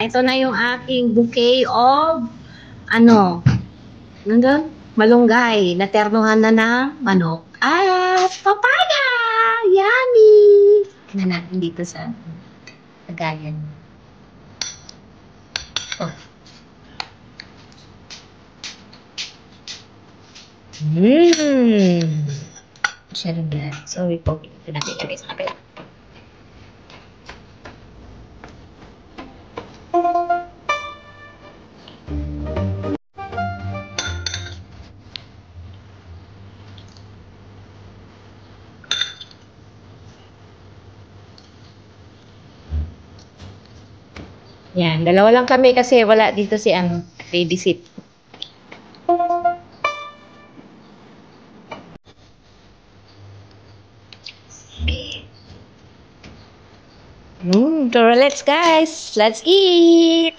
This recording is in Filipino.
Ito na yung aking bouquet of, nandun? Malunggay. Naternuhan na ng manok. At papaya! Yummy! Tingnan natin dito sa lagayan. Oh. Siya rin yan. So, ito natin ilagay sa kapila. Yan, dalawa lang kami kasi wala dito si babysit. So let's guys, let's eat!